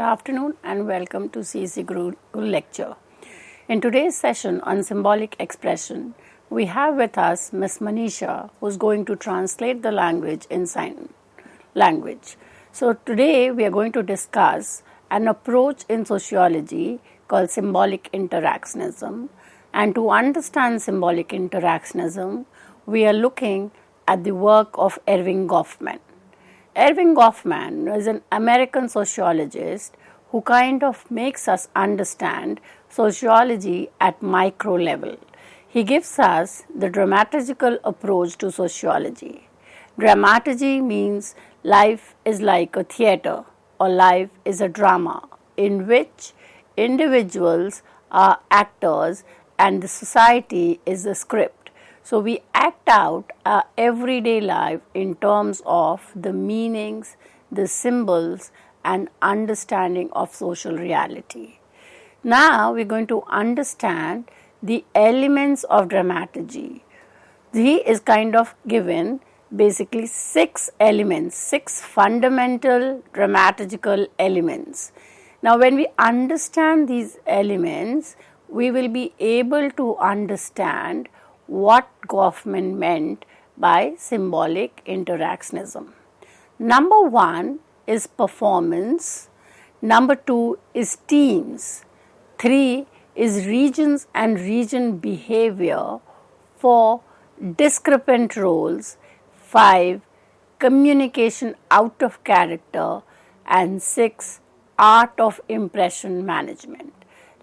afternoon and welcome to CEC Guru lecture. In today's session on symbolic expression, we have with us Ms. Manisha, who is going to translate the language in sign language. So today we are going to discuss an approach in sociology called symbolic interactionism. And to understand symbolic interactionism, we are looking at the work of Erving Goffman. Erving Goffman is an American sociologist who kind of makes us understand sociology at micro level. He gives us the dramaturgical approach to sociology. Dramaturgy means life is like a theater or life is a drama in which individuals are actors and the society is the script. So we act out our everyday life in terms of the meanings, the symbols, and understanding of social reality. Now we're going to understand the elements of dramaturgy. He is kind of given basically 6 elements, 6 fundamental dramaturgical elements. Now when we understand these elements, we will be able to understand what Goffman meant by symbolic interactionism. Number 1 is performance. Number 2 is teams. 3 is regions and region behavior. 4 discrepant roles. 5 communication out of character. And 6 art of impression management.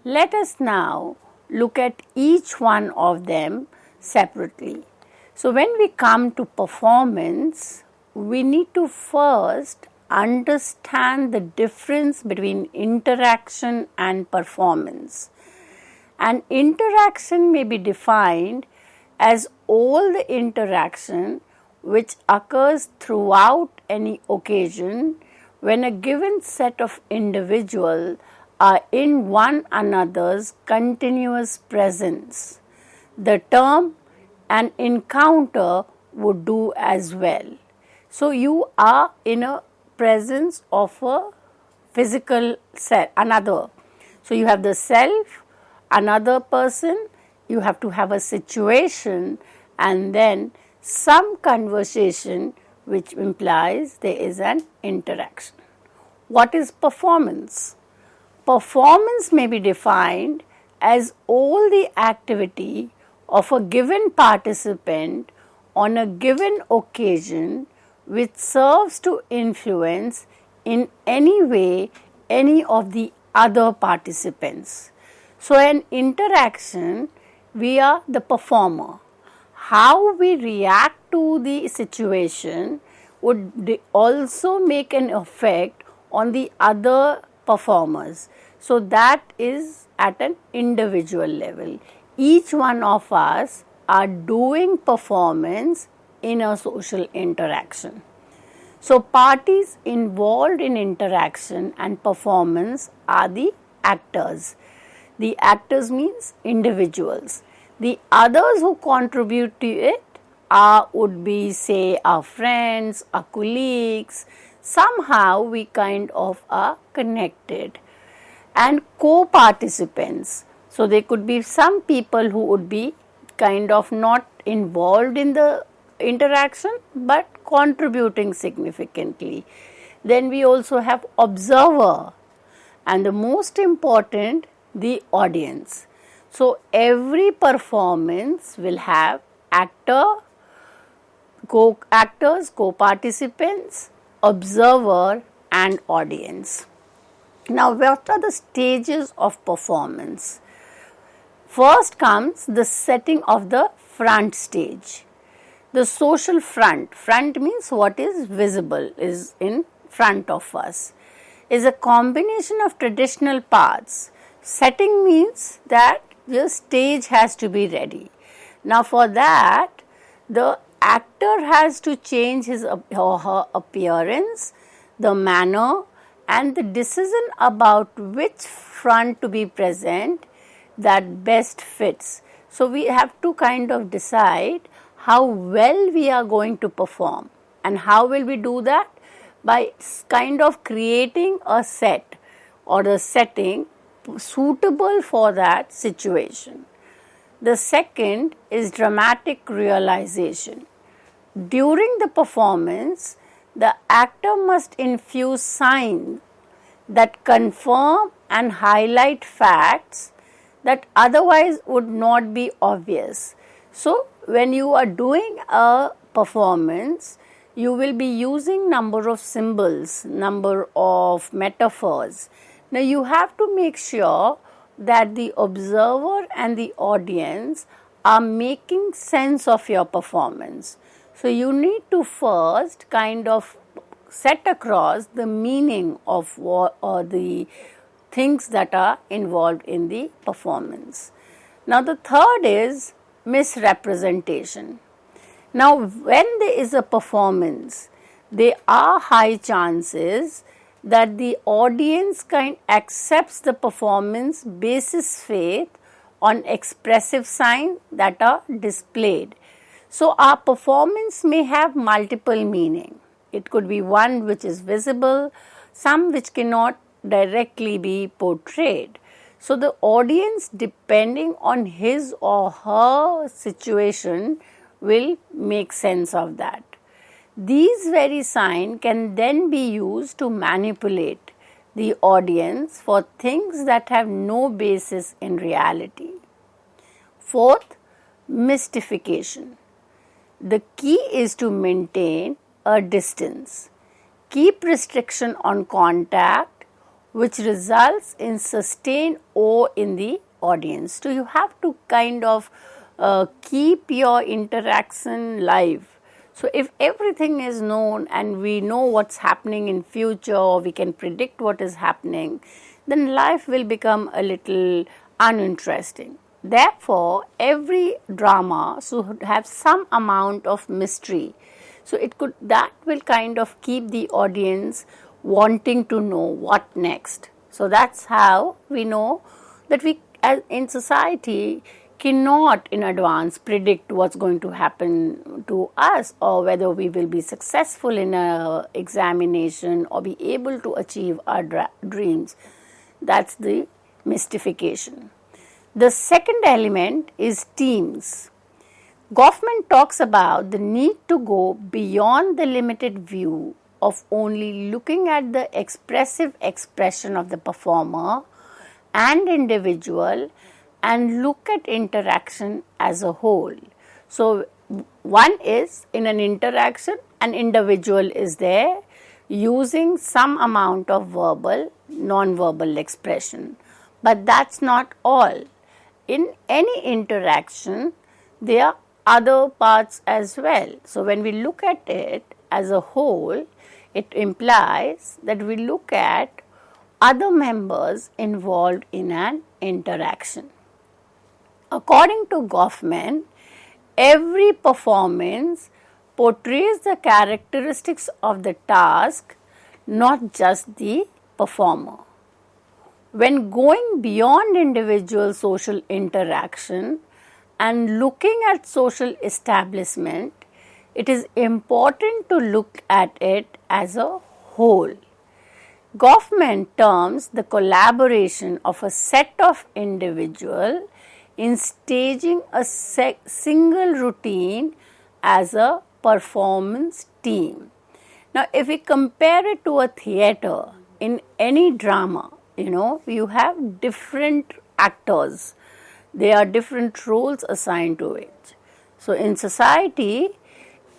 Let us now look at each one of them separately. So when we come to performance, we need to first understand the difference between interaction and performance. And interaction may be defined as all the interaction which occurs throughout any occasion when a given set of individuals are in one another's continuous presence. The term an encounter would do as well. So you are in a presence of a physical self, another. So you have the self, another person, you have to have a situation and then some conversation which implies there is an interaction. What is performance? Performance may be defined as all the activity of a given participant on a given occasion which serves to influence in any way any of the other participants. So an interaction, we are the performer. How we react to the situation would also make an effect on the other performers. So that is at an individual level. Each one of us are doing performance in a social interaction. So parties involved in interaction and performance are the actors. The actors means individuals. The others who contribute to it would be say our friends, our colleagues. Somehow we kind of are connected. And co-participants. So there could be some people who would be kind of not involved in the interaction but contributing significantly. Then we also have observer and the most important, the audience. So every performance will have actors, co-participants, observer and audience. Now what are the stages of performance? First comes the setting of the front stage. The social front. Front means what is visible, is in front of us. Is a combination of traditional parts. Setting means that the stage has to be ready. Now for that, the actor has to change his or her appearance, the manner, and the decision about which front to be present that best fits. So we have to kind of decide how well we are going to perform. And how will we do that? By kind of creating a set or the setting suitable for that situation. The second is dramatic realization. During the performance, the actor must infuse signs that confirm and highlight facts that otherwise would not be obvious. So, when you are doing a performance, you will be using number of symbols, number of metaphors. Now, you have to make sure that the observer and the audience are making sense of your performance. So, you need to first kind of set across the meaning of what or the things that are involved in the performance. Now, the third is misrepresentation. Now, when there is a performance, there are high chances that the audience kind accepts the performance basis faith on expressive signs that are displayed. So, our performance may have multiple meaning. It could be one which is visible, some which cannot directly be portrayed. So, the audience, depending on his or her situation, will make sense of that. These very signs can then be used to manipulate the audience for things that have no basis in reality. Fourth, mystification. The key is to maintain a distance, keep restriction on contact, which results in sustained awe in the audience. So, you have to kind of keep your interaction live. So, if everything is known and we know what's happening in future, or we can predict what is happening, then life will become a little uninteresting. Therefore, every drama should have some amount of mystery. So, that will kind of keep the audience wanting to know what next. So, that's how we know that we as in society cannot in advance predict what's going to happen to us, or whether we will be successful in an examination or be able to achieve our dreams. That's the mystification. The second element is themes. Goffman talks about the need to go beyond the limited view of only looking at the expressive expression of the performer and individual, and look at interaction as a whole. So, one is in an interaction, an individual is there using some amount of verbal, non-verbal expression. But that's not all. In any interaction, there are other parts as well. So, when we look at it as a whole, it implies that we look at other members involved in an interaction. According to Goffman, every performance portrays the characteristics of the task, not just the performer. When going beyond individual social interaction and looking at social establishment, it is important to look at it as a whole. Goffman terms the collaboration of a set of individuals in staging a single routine as a performance team. Now, if we compare it to a theater, in any drama, you have different actors. There are different roles assigned to it. So, in society,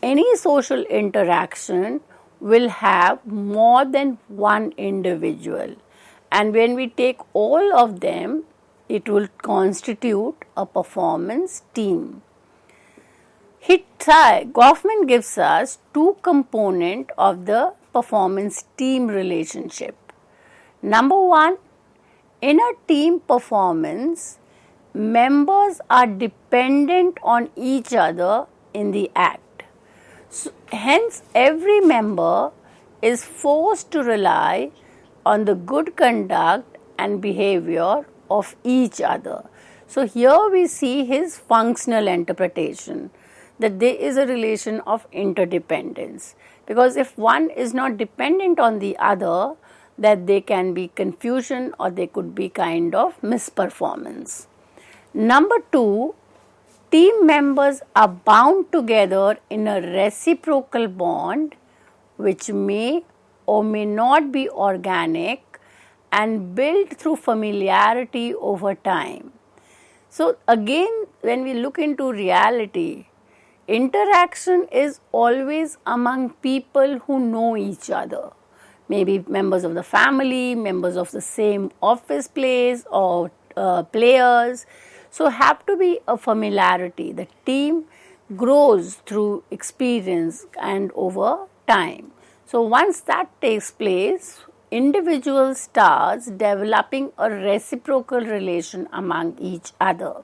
any social interaction will have more than one individual. And when we take all of them, it will constitute a performance team. Goffman gives us two components of the performance team relationship. Number one, in a team performance, members are dependent on each other in the act. So, hence, every member is forced to rely on the good conduct and behavior of each other. So, here we see his functional interpretation, that there is a relation of interdependence, because if one is not dependent on the other, that there can be confusion or there could be kind of misperformance. Number 2, team members are bound together in a reciprocal bond which may or may not be organic and built through familiarity over time. So again, when we look into reality, interaction is always among people who know each other. Maybe members of the family, members of the same office place, or players. So have to be a familiarity. The team grows through experience and over time. So once that takes place, individuals starts developing a reciprocal relation among each other.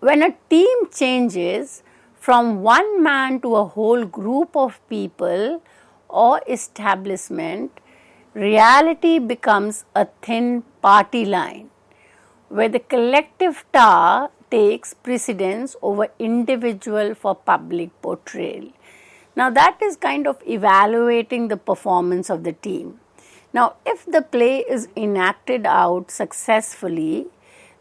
When a team changes from one man to a whole group of people or establishment, reality becomes a thin party line where the collective tar takes precedence over individual for public portrayal. Now that is kind of evaluating the performance of the team. Now if the play is enacted out successfully,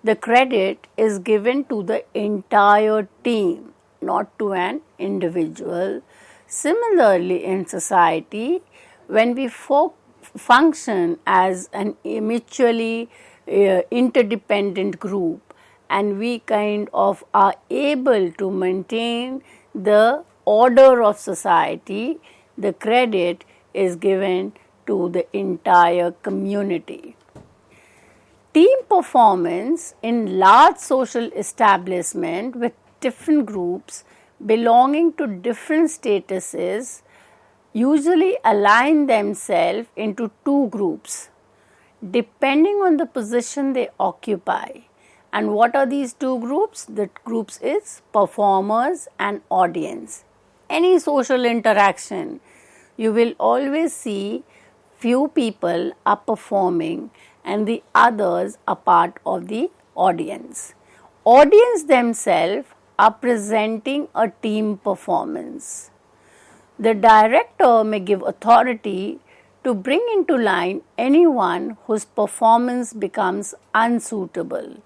the credit is given to the entire team, not to an individual. Similarly, in society, when we function as an mutually interdependent group and we kind of are able to maintain the order of society, the credit is given to the entire community. Team performance in large social establishment with different groups belonging to different statuses usually align themselves into two groups depending on the position they occupy. And what are these two groups? The groups is performers and audience. Any social interaction, you will always see few people are performing and the others are part of the audience. Audience themselves are presenting a team performance. The director may give authority to bring into line anyone whose performance becomes unsuitable.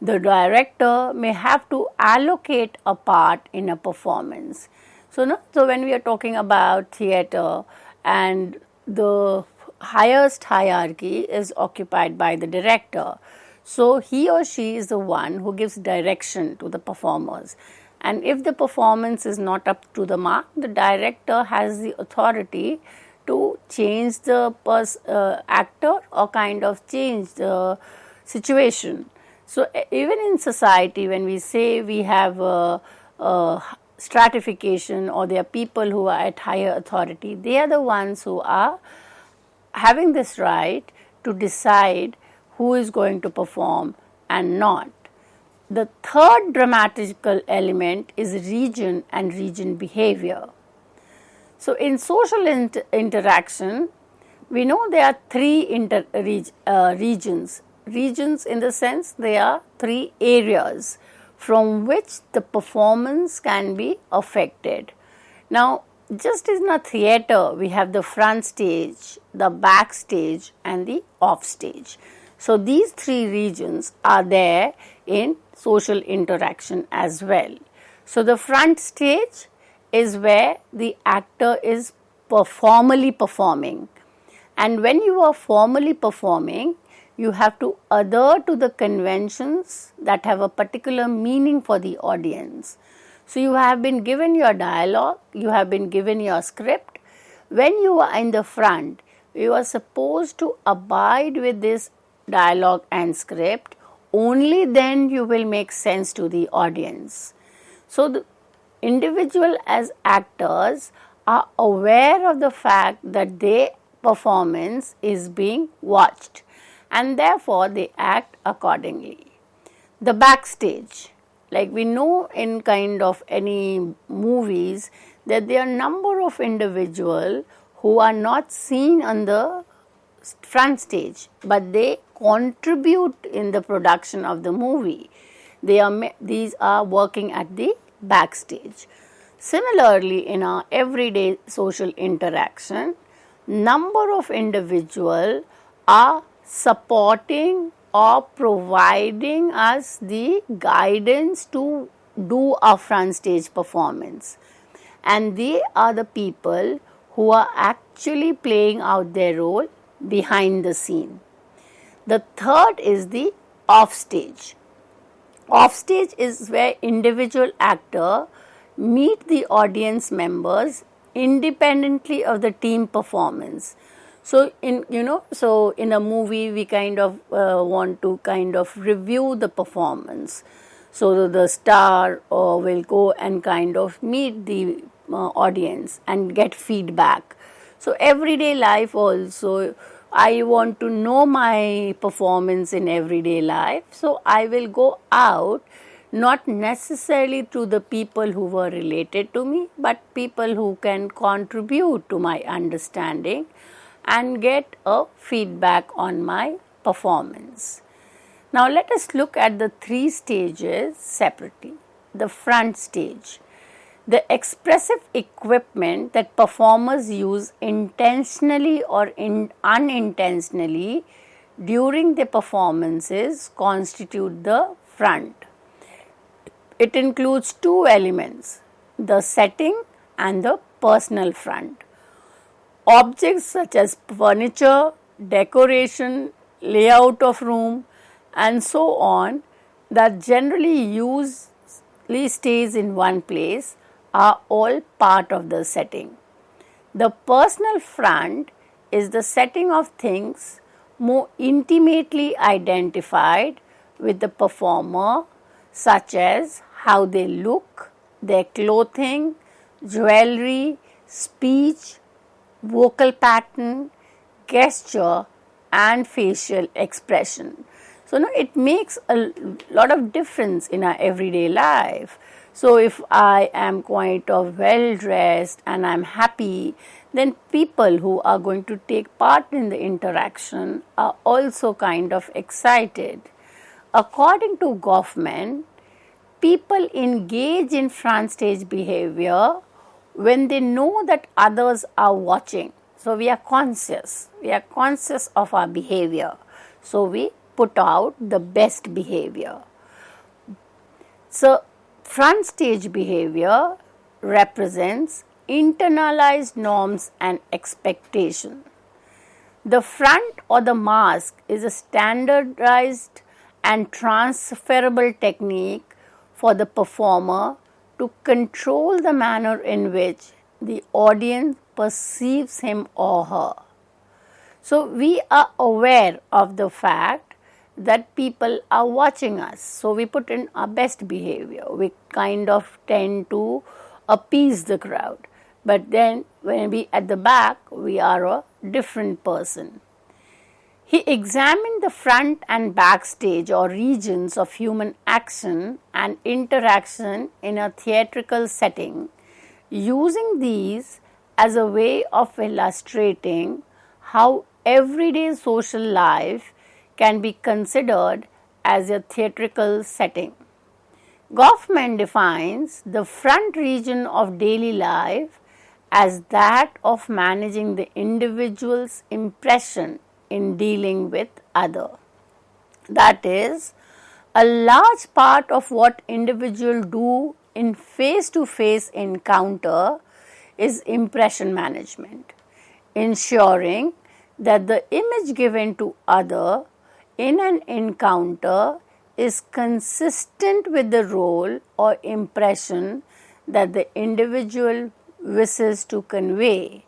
The director may have to allocate a part in a performance. So when we are talking about theatre and the highest hierarchy is occupied by the director, so he or she is the one who gives direction to the performers. And if the performance is not up to the mark, the director has the authority to change the actor or kind of change the situation. So even in society, when we say we have stratification or there are people who are at higher authority, they are the ones who are having this right to decide who is going to perform and not. The third dramatical element is region and region behavior. So in social interaction, we know there are three regions. Regions in the sense they are three areas from which the performance can be affected. Now, just as in a theatre, we have the front stage, the backstage and the off stage. So these three regions are there in social interaction as well. So the front stage is where the actor is formally performing. And when you are formally performing, you have to adhere to the conventions that have a particular meaning for the audience. So you have been given your dialogue, you have been given your script. When you are in the front, you are supposed to abide with this dialogue and script. Only then you will make sense to the audience. So the individual as actors are aware of the fact that their performance is being watched and therefore they act accordingly. The backstage, like we know in kind of any movies that there are number of individuals who are not seen on the front stage, but they contribute in the production of the movie. These are working at the backstage. Similarly, in our everyday social interaction, number of individuals are supporting or providing us the guidance to do our front stage performance, and they are the people who are actually playing out their role behind the scene. The third is the offstage. Offstage is where individual actor meet the audience members independently of the team performance. So in a movie we kind of want to kind of review the performance. So the star will go and kind of meet the audience and get feedback. So everyday life also, I want to know my performance in everyday life. So I will go out, not necessarily to the people who were related to me, but people who can contribute to my understanding and get a feedback on my performance. Now let us look at the three stages separately. The front stage. The expressive equipment that performers use intentionally or unintentionally during their performances constitute the front. It includes two elements, the setting and the personal front. Objects such as furniture, decoration, layout of room, and so on that generally usually stays in one place are all part of the setting. The personal front is the setting of things more intimately identified with the performer, such as how they look, their clothing, jewelry, speech, vocal pattern, gesture, and facial expression. So now it makes a lot of difference in our everyday life. So if I am quite well dressed and I am happy, then people who are going to take part in the interaction are also kind of excited. According to Goffman, people engage in front stage behavior when they know that others are watching. So we are conscious of our behavior. So we put out the best behavior. So front stage behavior represents internalized norms and expectation. The front or the mask is a standardized and transferable technique for the performer to control the manner in which the audience perceives him or her. So we are aware of the fact that people are watching us. So we put in our best behavior. We kind of tend to appease the crowd. But then when we at the back, we are a different person. He examined the front and back stage or regions of human action and interaction in a theatrical setting, using these as a way of illustrating how everyday social life can be considered as a theatrical setting. Goffman defines the front region of daily life as that of managing the individual's impression in dealing with other. That is, a large part of what individuals do in face-to-face encounter is impression management, ensuring that the image given to other in an encounter is consistent with the role or impression that the individual wishes to convey.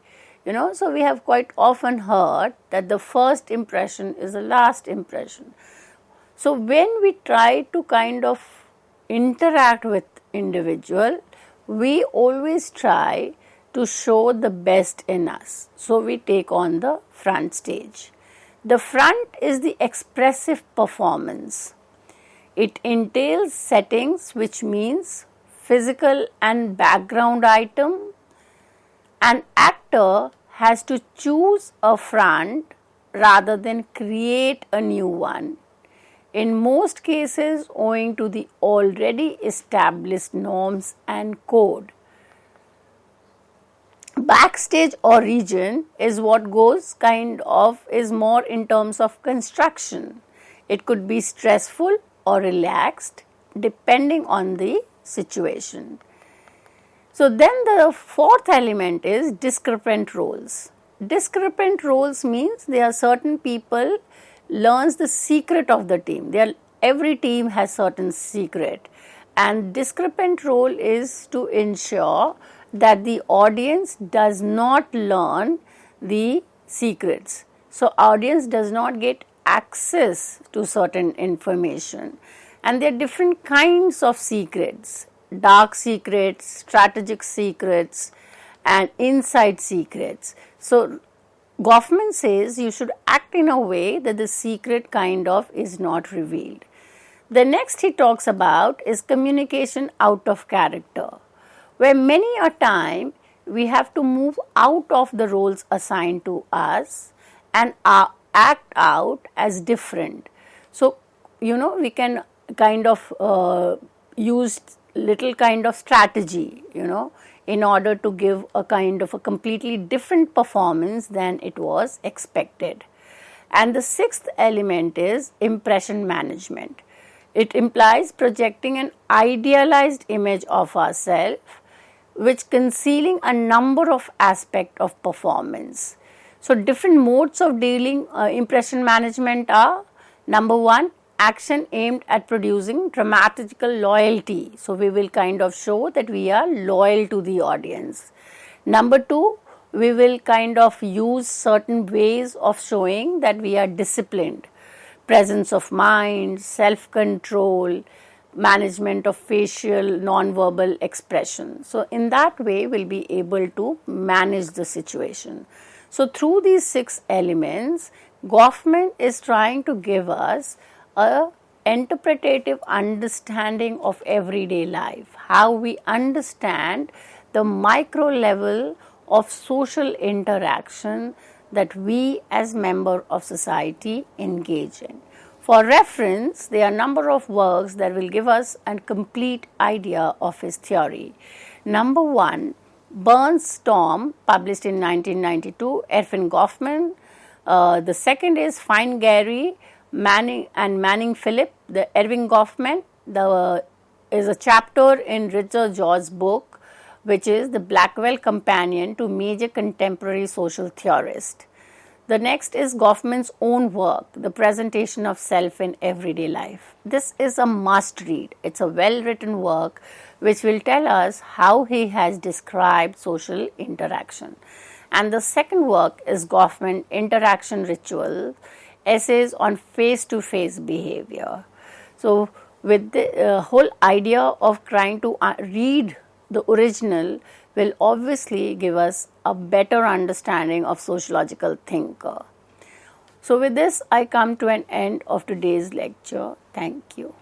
So we have quite often heard that the first impression is the last impression. So when we try to kind of interact with individual, we always try to show the best in us. So we take on the front stage. The front is the expressive performance. It entails settings, which means physical and background item. An actor has to choose a front rather than create a new one, in most cases owing to the already established norms and code. backstage or region is what goes is more in terms of construction. It could be stressful or relaxed depending on the situation. So then the fourth element is discrepant roles. Discrepant roles means there are certain people learns the secret of the team. Every team has certain secret, and discrepant role is to ensure that the audience does not learn the secrets. So audience does not get access to certain information, and there are different kinds of secrets: dark secrets, strategic secrets, and inside secrets. So Goffman says you should act in a way that the secret is not revealed. The next he talks about is communication out of character, where many a time we have to move out of the roles assigned to us and act out as different. So, we can use little strategy, in order to give a completely different performance than it was expected. And the sixth element is impression management. It implies projecting an idealized image of ourselves, which concealing a number of aspects of performance. So different modes of dealing impression management are: number one, action aimed at producing dramatical loyalty. So we will show that we are loyal to the audience. Number two, we will use certain ways of showing that we are disciplined: presence of mind, self-control, management of facial non-verbal expression. So in that way, we'll be able to manage the situation. So through these 6 elements, Goffman is trying to give us a interpretative understanding of everyday life, how we understand the micro level of social interaction that we as member of society engage in. For reference, there are a number of works that will give us a complete idea of his theory. Number one, Burns' Storm, published in 1992, Erving Goffman. The second is Find Gary, Manning Philip, the Erving Goffman. Is a chapter in Richard George's book, which is the Blackwell Companion to Major Contemporary Social Theorists. The next is Goffman's own work, The Presentation of Self in Everyday Life. This is a must read. It's a well-written work which will tell us how he has described social interaction. And the second work is Goffman, Interaction Ritual, Essays on Face-to-Face Behavior. So with the whole idea of trying to read the original will obviously give us a better understanding of sociological thinker. So with this, I come to an end of today's lecture. Thank you.